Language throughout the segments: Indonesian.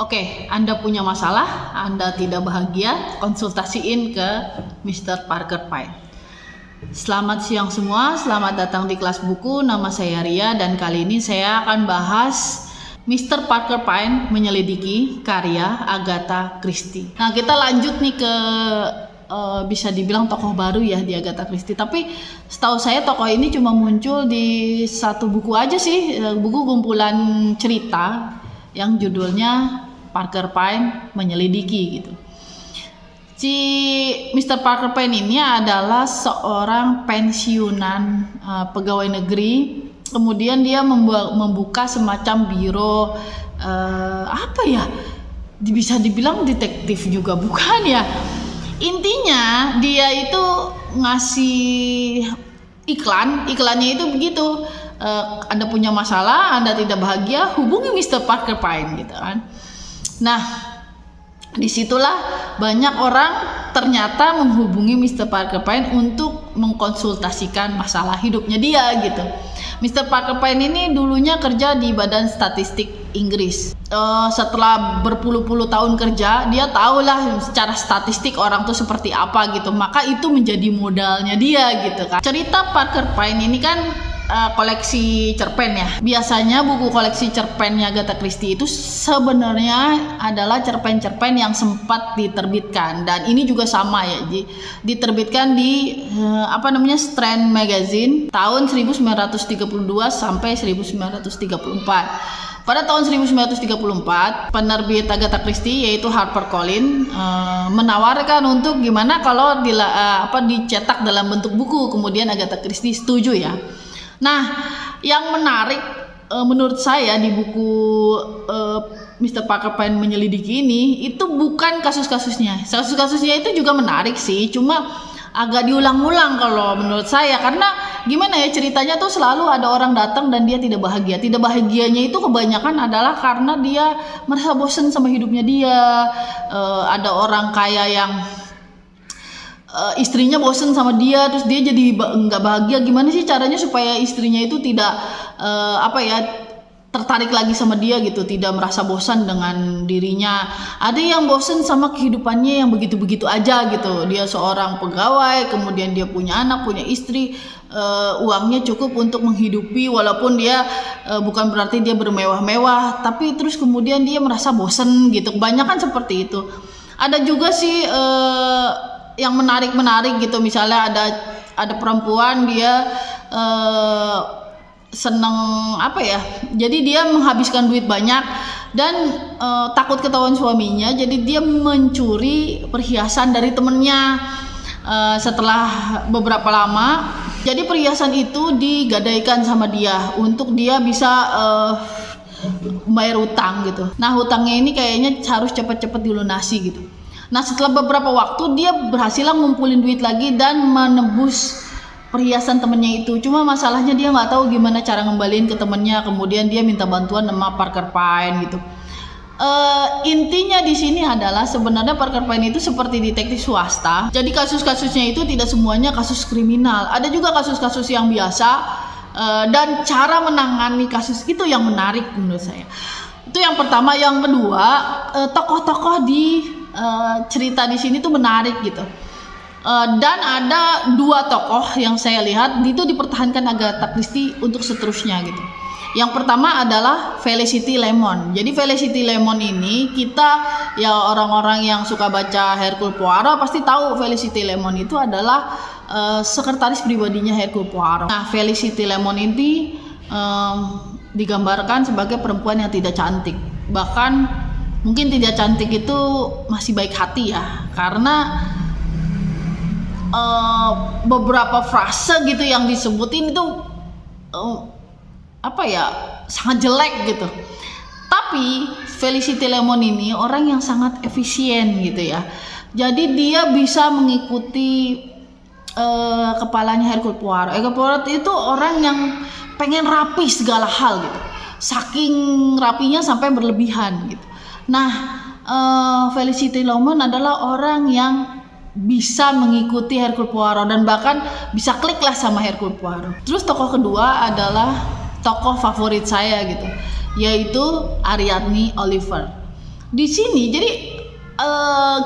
Oke, Anda punya masalah, Anda tidak bahagia, konsultasiin ke Mr. Parker Pine. Selamat siang semua, selamat datang di kelas buku. Nama saya Ria dan kali ini saya akan bahas Mr. Parker Pine menyelidiki karya Agatha Christie. Nah, kita lanjut nih ke bisa dibilang tokoh baru ya di Agatha Christie. Tapi setahu saya tokoh ini cuma muncul di satu buku aja sih, buku kumpulan cerita yang judulnya Parker Pine menyelidiki gitu. Si Mr. Parker Pine ini adalah seorang pensiunan pegawai negeri. Kemudian dia membuka semacam biro bisa dibilang detektif juga bukan ya. Intinya dia itu ngasih iklannya itu begitu. Anda punya masalah, Anda tidak bahagia, hubungi Mr. Parker Pine gitu kan. Nah, disitulah banyak orang ternyata menghubungi Mr. Parker Pine untuk mengkonsultasikan masalah hidupnya dia gitu. Mr. Parker Pine ini dulunya kerja di Badan Statistik Inggris. Setelah berpuluh-puluh tahun kerja, dia tahulah secara statistik orang tuh seperti apa gitu. Maka itu menjadi modalnya dia gitu kan. Cerita Parker Pine ini kan koleksi cerpen ya. Biasanya buku koleksi cerpennya Agatha Christie itu sebenarnya adalah cerpen-cerpen yang sempat diterbitkan, dan ini juga sama ya, diterbitkan di Strand Magazine tahun 1932 sampai 1934. Pada tahun 1934, penerbit Agatha Christie yaitu HarperCollins menawarkan untuk gimana kalau dicetak dalam bentuk buku. Kemudian Agatha Christie setuju ya. Nah, yang menarik menurut saya di buku Mr. Parker Pine menyelidiki ini itu bukan kasus-kasusnya. Kasus-kasusnya itu juga menarik sih, cuma agak diulang-ulang kalau menurut saya, karena gimana ya, ceritanya tuh selalu ada orang datang dan dia tidak bahagia. Tidak bahagianya itu kebanyakan adalah karena dia merasa bosan sama hidupnya dia. Ada orang kaya yang istrinya bosen sama dia, terus dia jadi nggak bahagia. Gimana sih caranya supaya istrinya itu tidak tertarik lagi sama dia gitu, tidak merasa bosan dengan dirinya. Ada yang bosen sama kehidupannya yang begitu-begitu aja gitu. Dia seorang pegawai, kemudian dia punya anak, punya istri, uangnya cukup untuk menghidupi, walaupun dia bukan berarti dia bermewah-mewah, tapi terus kemudian dia merasa bosen gitu. Kebanyakan seperti itu. Ada juga sih yang menarik gitu, misalnya ada perempuan dia seneng jadi dia menghabiskan duit banyak dan takut ketahuan suaminya, jadi dia mencuri perhiasan dari temennya. Setelah beberapa lama, jadi perhiasan itu digadaikan sama dia untuk dia bisa bayar utang gitu. Nah, hutangnya ini kayaknya harus cepat-cepat dilunasi gitu. Nah, setelah beberapa waktu dia berhasil ngumpulin duit lagi dan menebus perhiasan temennya itu. Cuma masalahnya dia nggak tahu gimana cara ngembaliin ke temennya. Kemudian dia minta bantuan sama Parker Pine gitu. Intinya di sini adalah sebenarnya Parker Pine itu seperti detektif swasta. Jadi kasus-kasusnya itu tidak semuanya kasus kriminal. Ada juga kasus-kasus yang biasa, dan cara menangani kasus itu yang menarik menurut saya. Itu yang pertama. Yang kedua, tokoh-tokoh di cerita di sini tuh menarik gitu. Dan ada dua tokoh yang saya lihat itu dipertahankan Agatha Christie untuk seterusnya gitu. Yang pertama adalah Felicity Lemon. Jadi Felicity Lemon ini, kita ya orang-orang yang suka baca Hercule Poirot pasti tahu Felicity Lemon itu adalah sekretaris pribadinya Hercule Poirot. Nah, Felicity Lemon ini digambarkan sebagai perempuan yang tidak cantik. Bahkan mungkin tidak cantik itu masih baik hati ya, karena beberapa frase gitu yang disebutin itu sangat jelek gitu. Tapi Felicity Lemon ini orang yang sangat efisien gitu ya. Jadi dia bisa mengikuti kepalanya Hercule Poirot. Hercule Poirot itu orang yang pengen rapi segala hal gitu. Saking rapinya sampai berlebihan gitu. Nah, Felicity Lemon adalah orang yang bisa mengikuti Hercule Poirot dan bahkan bisa klik lah sama Hercule Poirot. Terus tokoh kedua adalah tokoh favorit saya gitu, yaitu Ariadne Oliver. di sini jadi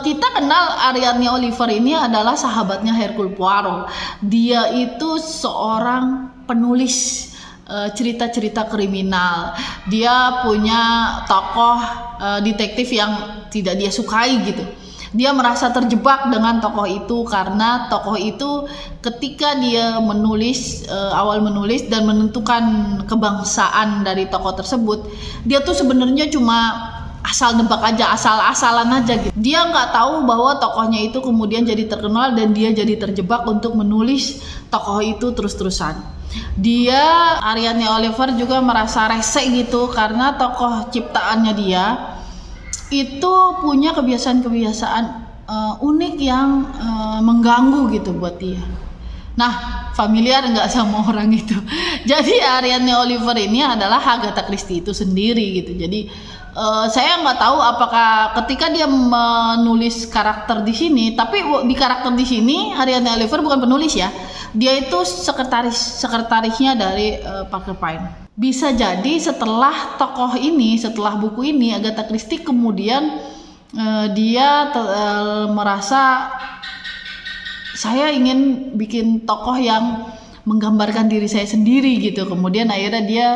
kita kenal Ariadne Oliver ini adalah sahabatnya Hercule Poirot. Dia itu seorang penulis cerita-cerita kriminal. Dia punya tokoh detektif yang tidak dia sukai gitu. Dia merasa terjebak dengan tokoh itu karena tokoh itu ketika dia awal menulis dan menentukan kebangsaan dari tokoh tersebut, dia tuh sebenarnya cuma asal nebak aja, asal-asalan aja gitu. Dia nggak tahu bahwa tokohnya itu kemudian jadi terkenal dan dia jadi terjebak untuk menulis tokoh itu terus-terusan. Ariadne Oliver juga merasa resek gitu karena tokoh ciptaannya dia itu punya kebiasaan-kebiasaan unik yang mengganggu gitu buat dia. Nah, familiar nggak sama orang itu? Jadi Ariadne Oliver ini adalah Agatha Christie itu sendiri gitu. Jadi saya nggak tahu apakah ketika dia menulis karakter di sini, tapi di karakter di sini Ariadne Oliver bukan penulis ya. Dia itu sekretarisnya dari Parker Pyne. Bisa jadi setelah buku ini Agatha Christie kemudian dia merasa saya ingin bikin tokoh yang menggambarkan diri saya sendiri gitu. Kemudian akhirnya dia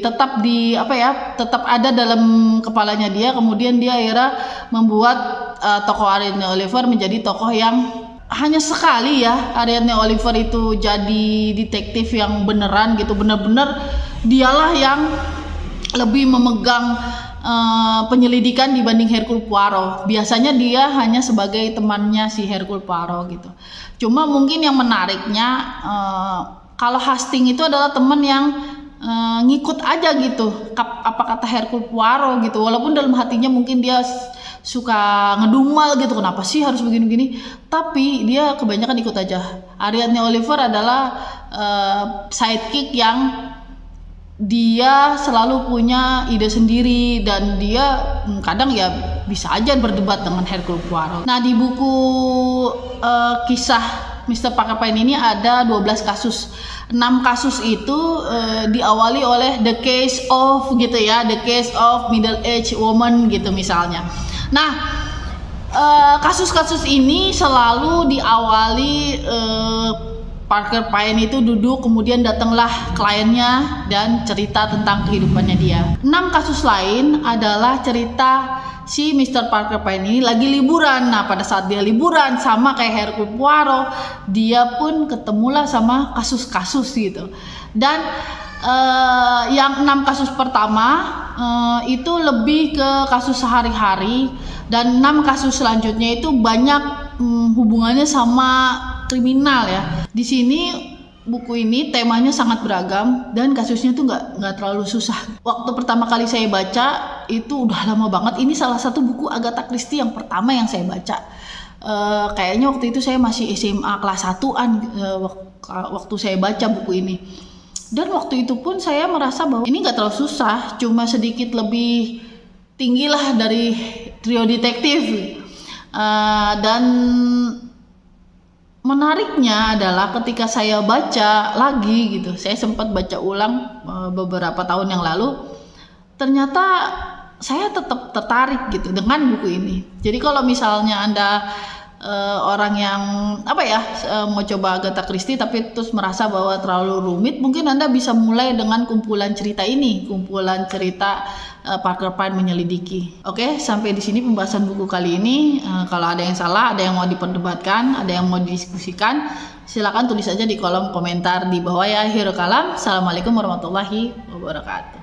tetap ada dalam kepalanya dia. Kemudian dia akhirnya membuat tokoh Ariadne Oliver menjadi tokoh yang hanya sekali ya. Ariadne Oliver itu jadi detektif yang beneran gitu, benar-benar dialah yang lebih memegang penyelidikan dibanding Hercule Poirot. Biasanya dia hanya sebagai temannya si Hercule Poirot gitu. Cuma mungkin yang menariknya kalau Hastings itu adalah teman yang ngikut aja gitu apa kata Hercule Poirot gitu, walaupun dalam hatinya mungkin dia suka ngedumel gitu, kenapa sih harus begini-begini, tapi dia kebanyakan ikut aja. Ariadne Oliver adalah sidekick yang dia selalu punya ide sendiri dan dia kadang ya bisa aja berdebat dengan Hercule Poirot. Nah, di buku kisah Mr. Parker Pyne ini ada 12 kasus. 6 kasus itu diawali oleh the case of gitu ya, the case of middle aged woman gitu misalnya. Nah, kasus-kasus ini selalu diawali Parker Pyne itu duduk, kemudian datanglah kliennya dan cerita tentang kehidupannya dia. 6 kasus lain adalah cerita si Mr. Parker Pyne ini lagi liburan. Nah, pada saat dia liburan sama kayak Hercule Poirot, dia pun ketemulah sama kasus-kasus gitu. Dan yang 6 kasus pertama itu lebih ke kasus sehari-hari, dan 6 kasus selanjutnya itu banyak hubungannya sama kriminal ya. Di sini buku ini temanya sangat beragam dan kasusnya tuh nggak terlalu susah. Waktu pertama kali saya baca itu udah lama banget. Ini salah satu buku Agatha Christie yang pertama yang saya baca. Kayaknya waktu itu saya masih SMA kelas 1-an waktu saya baca buku ini. Dan waktu itu pun saya merasa bahwa ini nggak terlalu susah, cuma sedikit lebih tinggi lah dari trio detektif. Dan menariknya adalah ketika saya baca lagi gitu, saya sempat baca ulang beberapa tahun yang lalu, ternyata saya tetap tertarik gitu dengan buku ini. Jadi kalau misalnya Anda orang yang mau coba Agatha Christie tapi terus merasa bahwa terlalu rumit, mungkin Anda bisa mulai dengan kumpulan cerita ini, kumpulan cerita Parker Pyne menyelidiki. Oke, sampai di sini pembahasan buku kali ini. Kalau ada yang salah, ada yang mau diperdebatkan, ada yang mau didiskusikan, silakan tulis saja di kolom komentar di bawah ya. Akhirul kalam. Assalamualaikum warahmatullahi wabarakatuh.